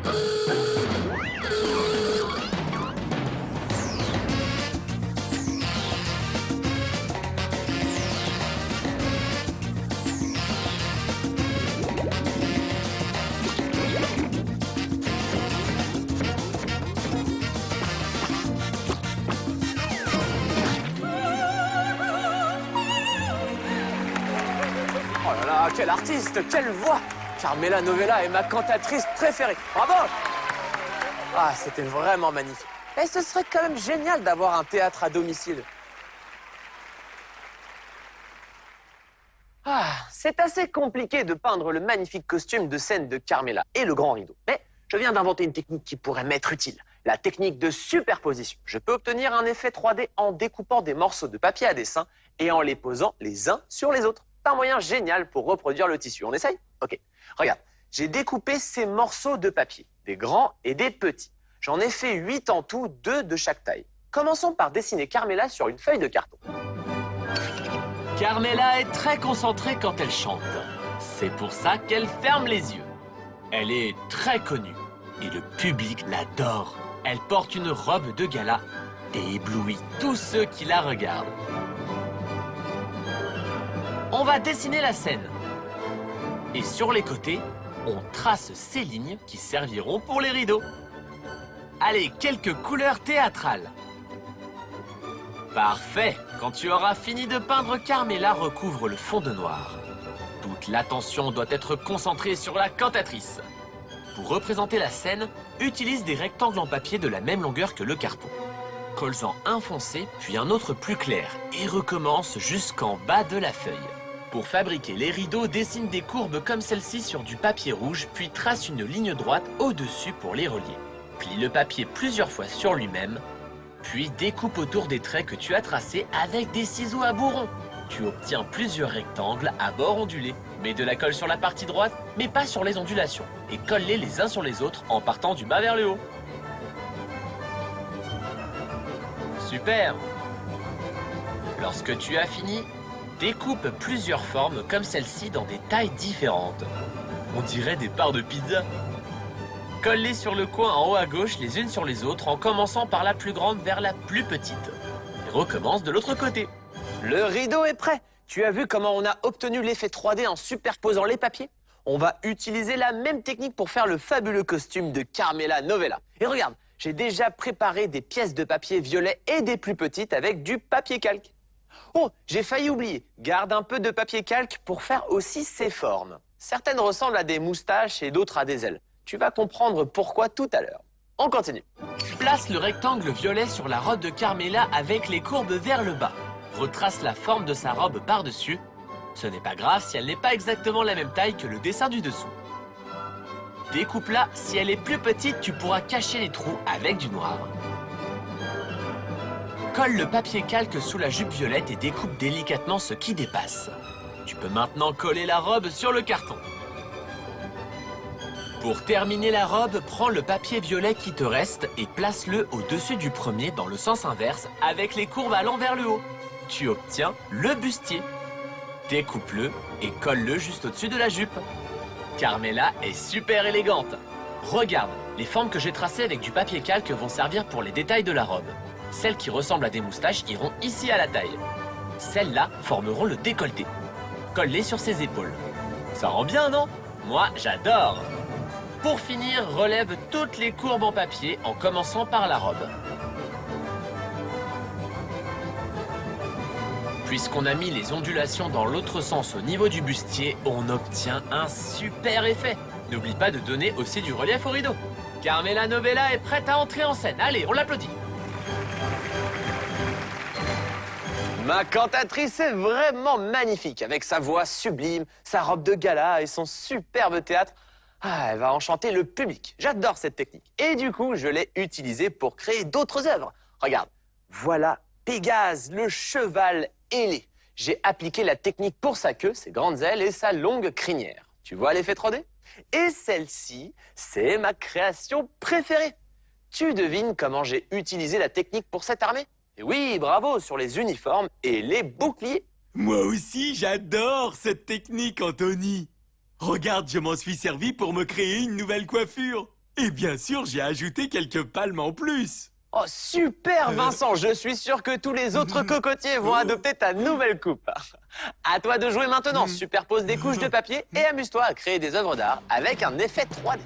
Oh là là, quel artiste, quelle voix! Carmela Novella est ma cantatrice préférée. Bravo! Ah, c'était vraiment magnifique. Et ce serait quand même génial d'avoir un théâtre à domicile. Ah, c'est assez compliqué de peindre le magnifique costume de scène de Carmela et le grand rideau. Mais je viens d'inventer une technique qui pourrait m'être utile. La technique de superposition. Je peux obtenir un effet 3D en découpant des morceaux de papier à dessin et en les posant les uns sur les autres. C'est un moyen génial pour reproduire le tissu. On essaye? Ok. Regarde, j'ai découpé ces morceaux de papier, des grands et des petits. J'en ai fait 8 en tout, 2 de chaque taille. Commençons par dessiner Carmela sur une feuille de carton. Carmela est très concentrée quand elle chante. C'est pour ça qu'elle ferme les yeux. Elle est très connue et le public l'adore. Elle porte une robe de gala et éblouit tous ceux qui la regardent. On va dessiner la scène. Et sur les côtés, on trace ces lignes qui serviront pour les rideaux. Allez, quelques couleurs théâtrales. Parfait! Quand tu auras fini de peindre, Carmela recouvre le fond de noir. Toute l'attention doit être concentrée sur la cantatrice. Pour représenter la scène, utilise des rectangles en papier de la même longueur que le carton. Colle-en un foncé, puis un autre plus clair, et recommence jusqu'en bas de la feuille. Pour fabriquer les rideaux, dessine des courbes comme celle-ci sur du papier rouge, puis trace une ligne droite au-dessus pour les relier. Plie le papier plusieurs fois sur lui-même, puis découpe autour des traits que tu as tracés avec des ciseaux à bourron. Tu obtiens plusieurs rectangles à bords ondulés. Mets de la colle sur la partie droite, mais pas sur les ondulations, et colle-les les uns sur les autres en partant du bas vers le haut. Super! Lorsque tu as fini, découpe plusieurs formes comme celle-ci dans des tailles différentes. On dirait des parts de pizza. Colle-les sur le coin en haut à gauche les unes sur les autres en commençant par la plus grande vers la plus petite. Et recommence de l'autre côté. Le rideau est prêt. Tu as vu comment on a obtenu l'effet 3D en superposant les papiers? On va utiliser la même technique pour faire le fabuleux costume de Carmela Novella. Et regarde, j'ai déjà préparé des pièces de papier violet et des plus petites avec du papier calque. Oh, j'ai failli oublier. Garde un peu de papier calque pour faire aussi ces formes. Certaines ressemblent à des moustaches et d'autres à des ailes. Tu vas comprendre pourquoi tout à l'heure. On continue. Place le rectangle violet sur la robe de Carmela avec les courbes vers le bas. Retrace la forme de sa robe par-dessus. Ce n'est pas grave si elle n'est pas exactement la même taille que le dessin du dessous. Découpe-la. Si elle est plus petite, tu pourras cacher les trous avec du noir. Colle le papier calque sous la jupe violette et découpe délicatement ce qui dépasse. Tu peux maintenant coller la robe sur le carton. Pour terminer la robe, prends le papier violet qui te reste et place-le au-dessus du premier dans le sens inverse avec les courbes allant vers le haut. Tu obtiens le bustier. Découpe-le et colle-le juste au-dessus de la jupe. Carmela est super élégante. Regarde, les formes que j'ai tracées avec du papier calque vont servir pour les détails de la robe. Celles qui ressemblent à des moustaches iront ici à la taille. Celles-là formeront le décolleté. Colle-les sur ses épaules. Ça rend bien, non? Moi, j'adore! Pour finir, relève toutes les courbes en papier en commençant par la robe. Puisqu'on a mis les ondulations dans l'autre sens au niveau du bustier, on obtient un super effet. N'oublie pas de donner aussi du relief au rideau. Carmela Novella est prête à entrer en scène. Allez, on l'applaudit. Ma cantatrice est vraiment magnifique, avec sa voix sublime, sa robe de gala et son superbe théâtre. Ah, elle va enchanter le public. J'adore cette technique. Et du coup, je l'ai utilisée pour créer d'autres œuvres. Regarde, voilà Pégase, le cheval ailé. J'ai appliqué la technique pour sa queue, ses grandes ailes et sa longue crinière. Tu vois l'effet 3D? Et celle-ci, c'est ma création préférée. Tu devines comment j'ai utilisé la technique pour cette armée? Et oui, bravo, sur les uniformes et les boucliers. Moi aussi, j'adore cette technique, Anthony. Regarde, je m'en suis servi pour me créer une nouvelle coiffure. Et bien sûr, j'ai ajouté quelques palmes en plus. Oh, super, Vincent! Je suis sûr que tous les autres cocotiers vont adopter ta nouvelle coupe. À toi de jouer maintenant. Superpose des couches de papier et amuse-toi à créer des œuvres d'art avec un effet 3D.